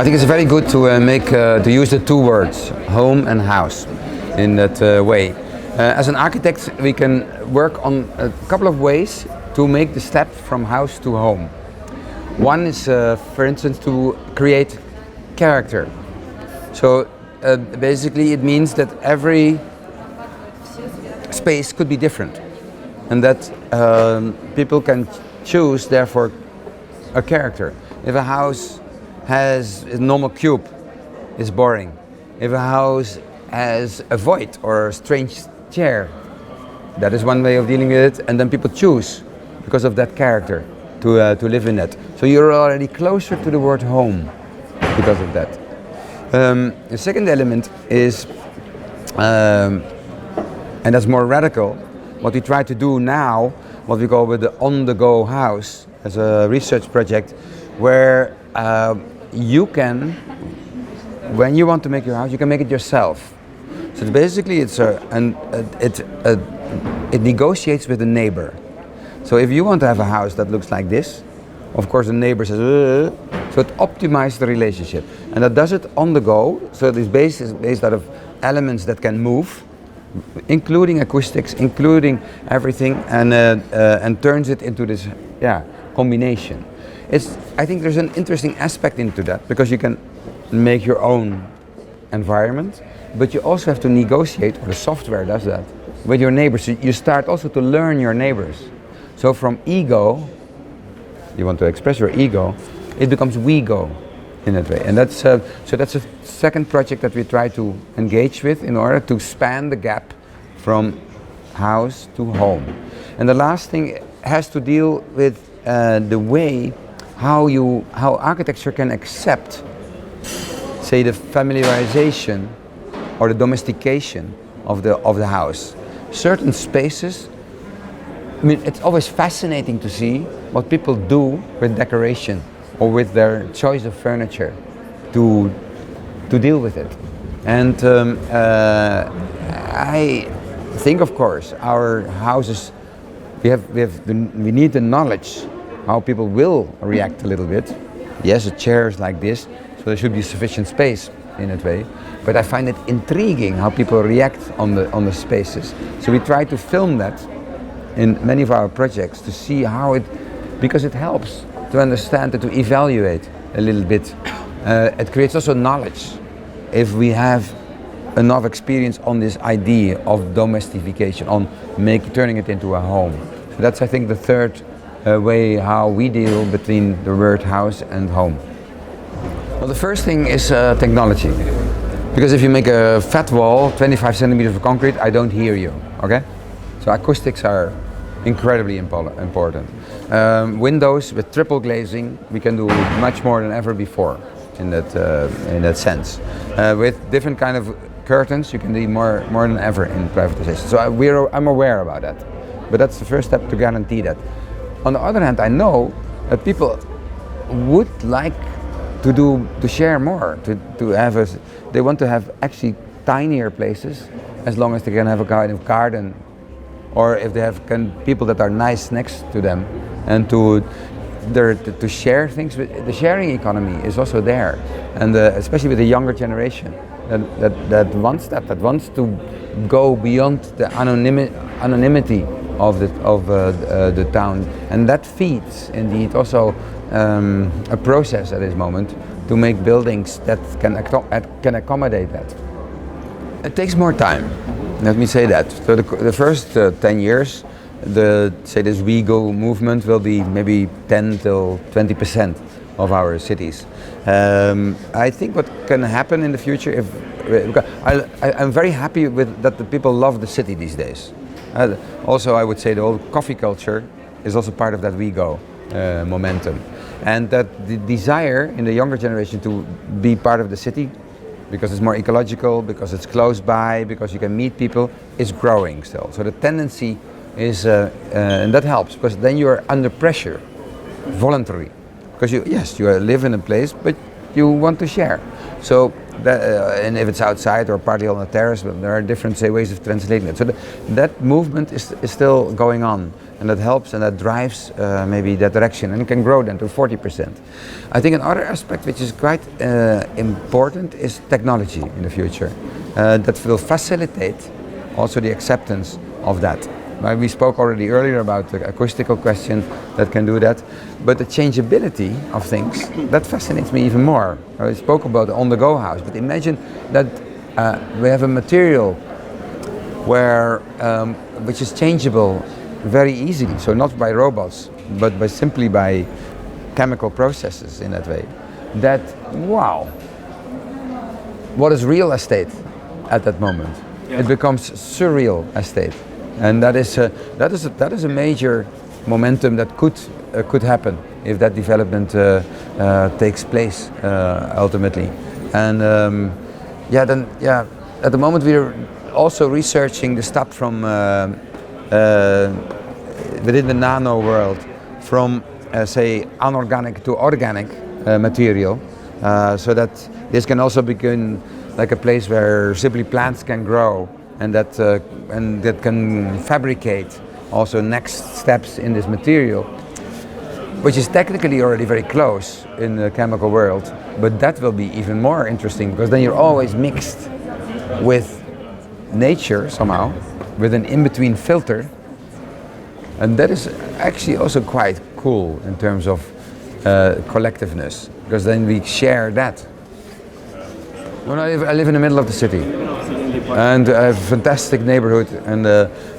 I think it's very good to to use the two words, home and house, in that way. As an architect, we can work on a couple of ways to make the step from house to home. One is, for instance, to create character. So basically it means that every space could be different, and that people can choose, therefore, a character. If a house has a normal cube, it's boring. If a house has a void or a strange chair, that is one way of dealing with it, and then people choose because of that character to live in it. So you're already closer to the word home because of that. The second element is, and that's more radical, what we try to do now, what we call with the on-the-go house as a research project, where you can, when you want to make your house, you can make it yourself. So basically it negotiates with the neighbor. So if you want to have a house that looks like this, of course the neighbor says, so it optimizes the relationship. And that does it on the go, so it is based out of elements that can move, including acoustics, including everything, and turns it into this combination. I think there's an interesting aspect into that, because you can make your own environment, but you also have to negotiate, or the software does that, with your neighbors. So you start also to learn your neighbors. So from ego, you want to express your ego, it becomes we go in that way. And that's a second project that we try to engage with in order to span the gap from house to home. And the last thing has to deal with the way how architecture can accept, say, the familiarization or the domestication of the house. Certain spaces, I mean, it's always fascinating to see what people do with decoration or with their choice of furniture to deal with it. And I think, of course, our houses, we need the knowledge how people will react a little bit. Yes, a chair is like this, so there should be sufficient space in that way. But I find it intriguing how people react on the spaces. So we try to film that in many of our projects to see how because it helps to understand and to evaluate a little bit. It creates also knowledge if we have enough experience on this idea of domestication, on turning it into a home. So that's, I think, the third way how we deal between the word house and home. Well, the first thing is technology. Because if you make a fat wall, 25 centimeters of concrete, I don't hear you, okay? So acoustics are incredibly important. Windows with triple glazing, we can do much more than ever before in that sense. With different kind of curtains, you can do more than ever in privatization. So I'm aware about that. But that's the first step to guarantee that. On the other hand, I know that people would like to share more, they want to have actually tinier places, as long as they can have a kind of garden, or if they have people that are nice next to them, and to share things. The sharing economy is also there, and especially with the younger generation that wants to go beyond the anonymity of the town, and that feeds indeed also a process at this moment to make buildings that can accommodate that. It takes more time, let me say that. So the first 10 years, this We Go movement will be maybe 10 till 20% of our cities. I think what can happen in the future, I'm very happy with that the people love the city these days. Also, I would say the whole coffee culture is also part of that We Go momentum. And that the desire in the younger generation to be part of the city, because it's more ecological, because it's close by, because you can meet people, is growing still. So the tendency is, and that helps, because then you are under pressure, voluntary. Because you live in a place, but you want to share. So, and if it's outside or partly on a terrace, there are different ways of translating it. So that movement is still going on. and that helps and that drives maybe that direction, and it can grow then to 40%. I think another aspect which is quite important is technology in the future that will facilitate also the acceptance of that. We spoke already earlier about the acoustical question that can do that, but the changeability of things, that fascinates me even more. I spoke about the on-the-go house, but imagine that we have a material which is changeable very easily, so not by robots, but simply by chemical processes in that way. That, wow, what is real estate at that moment? Yeah. It becomes surreal estate. And that is a major momentum that could happen if that development takes place ultimately. And at the moment we're also researching the stuff from within the nano world, from say anorganic to organic material, so that this can also become like a place where simply plants can grow. And that can fabricate also next steps in this material, which is technically already very close in the chemical world, but that will be even more interesting, because then you're always mixed with nature somehow, with an in-between filter, and that is actually also quite cool in terms of collectiveness, because then we share that. Well, I live in the middle of the city. And I have a fantastic neighborhood, and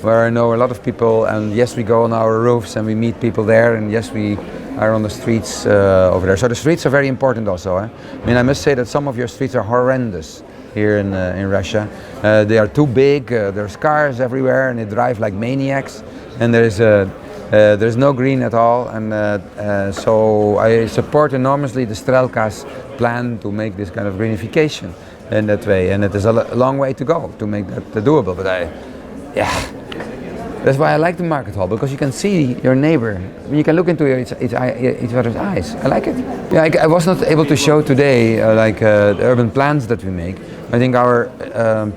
where I know a lot of people, and yes, we go on our roofs and we meet people there, and yes, we are on the streets over there. So the streets are very important also. I mean, I must say that some of your streets are horrendous here in Russia. They are too big, there's cars everywhere, and they drive like maniacs, and there's no green at all, and so I support enormously the Strelka's plan to make this kind of greenification in that way, and it is a long way to go to make that doable, but that's why I like the market hall, because you can see your neighbor, you can look into each other's eyes. I like it. Yeah, I was not able to show today the urban plans that we make. I think our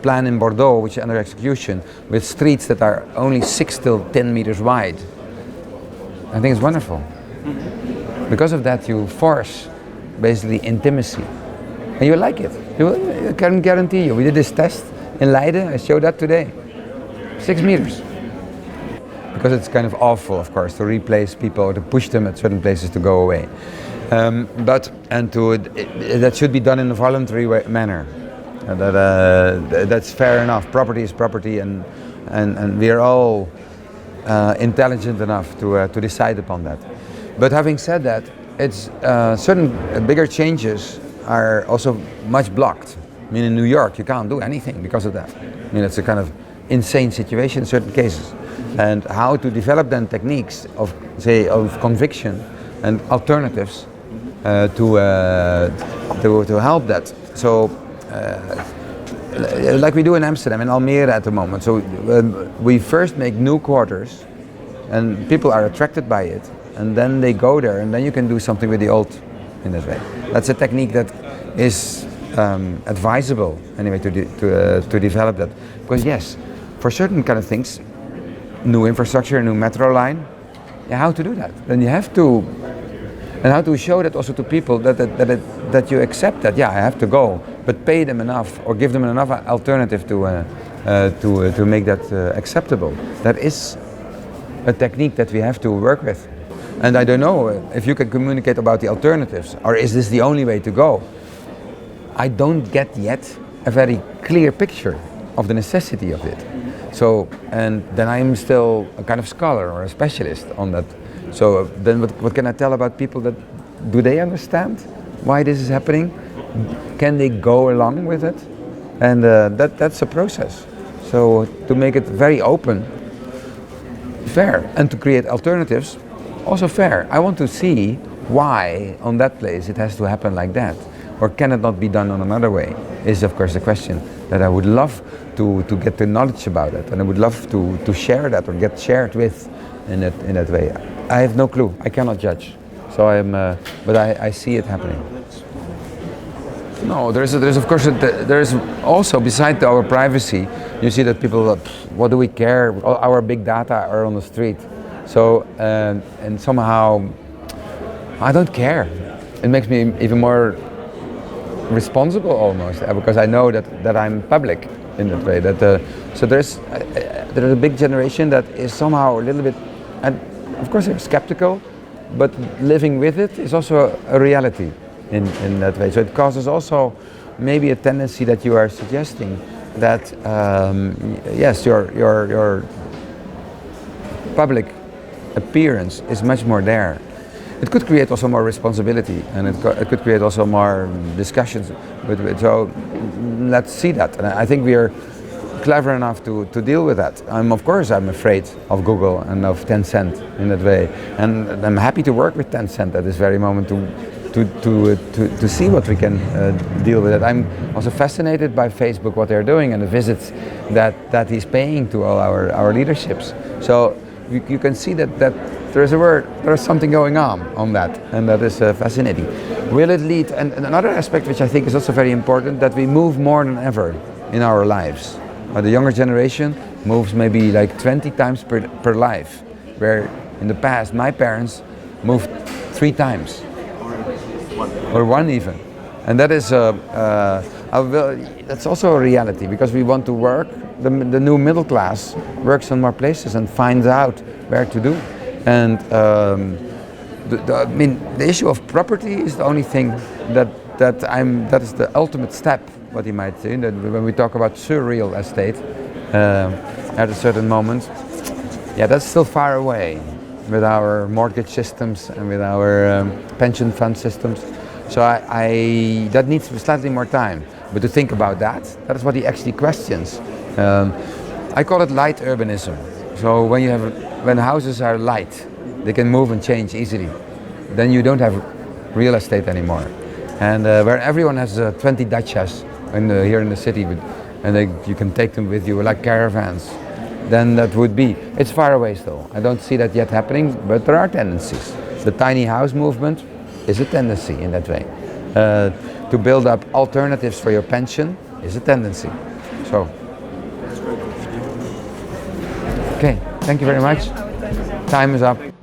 plan in Bordeaux, which is under execution, with streets that are only 6 till 10 meters wide, I think it's wonderful. Because of that, you force basically intimacy, and you like it. I can guarantee you. We did this test in Leiden. I showed that today. 6 meters. Because it's kind of awful, of course, to replace people or to push them at certain places to go away. That should be done in a voluntary manner. That's fair enough. Property is property, and we are all intelligent enough to decide upon that. But having said that, it's certain bigger changes are also much blocked. I mean, in New York, you can't do anything because of that. I mean, it's a kind of insane situation in certain cases. And how to develop then techniques of conviction and alternatives to help that. So, like we do in Amsterdam, in Almere at the moment. So we first make new quarters, and people are attracted by it, and then they go there, and then you can do something with the old in that way. That's a technique that is advisable anyway to develop that, because yes, for certain kind of things, new infrastructure, new metro line, how to do that? Then you have to, and how to show that also to people that you accept that. Yeah, I have to go, but pay them enough or give them enough alternative to make that acceptable. That is a technique that we have to work with. And I don't know if you can communicate about the alternatives, or is this the only way to go? I don't get yet a very clear picture of the necessity of it. So, and then I'm still a kind of scholar or a specialist on that. So then what can I tell about people? That do they understand why this is happening? Can they go along with it? And that's a process. So to make it very open, fair, and to create alternatives, also fair. I want to see why on that place it has to happen like that, or can it not be done on another way, is of course the question that I would love to get the knowledge about it, and I would love to share that or get shared with in that way. I have no clue. I cannot judge. So but I see it happening. No, there's of course there's also, beside our privacy, you see that people, what do we care? Our big data are on the street. So and somehow I don't care. It makes me even more responsible almost because I know that I'm public in that way. So there's a big generation that is somehow a little bit, and of course they're skeptical, but living with it is also a reality in that way. So it causes also maybe a tendency that you are suggesting that yes, your public appearance is much more there. It could create also more responsibility, and it could create also more discussions. So let's see that. And I think we are clever enough to deal with that. Of course I'm afraid of Google and of Tencent in that way, and I'm happy to work with Tencent at this very moment to see what we can deal with it. I'm also fascinated by Facebook, what they're doing, and the visits that he's paying to all our leaderships. So you can see that there's something going on that, and that is fascinating. Will it lead? And another aspect which I think is also very important, that we move more than ever in our lives. The younger generation moves maybe like 20 times per life, where in the past my parents moved 3 times. Or one even. And that is that's also a reality, because we want to work. The new middle class works in more places and finds out where to do. And I mean, the issue of property is the only thing that is the ultimate step, what you might say, that when we talk about surreal estate at a certain moment, yeah, that's still far away with our mortgage systems and with our pension fund systems. So that needs slightly more time. But to think about that is what he actually questions. I call it light urbanism. So when houses are light, they can move and change easily. Then you don't have real estate anymore. And where everyone has 20 Dachas here in the city, and you can take them with you like caravans, then that would be. It's far away still. I don't see that yet happening, but there are tendencies. The tiny house movement is a tendency in that way. To build up alternatives for your pension is a tendency. So, okay, thank you very much. Time is up.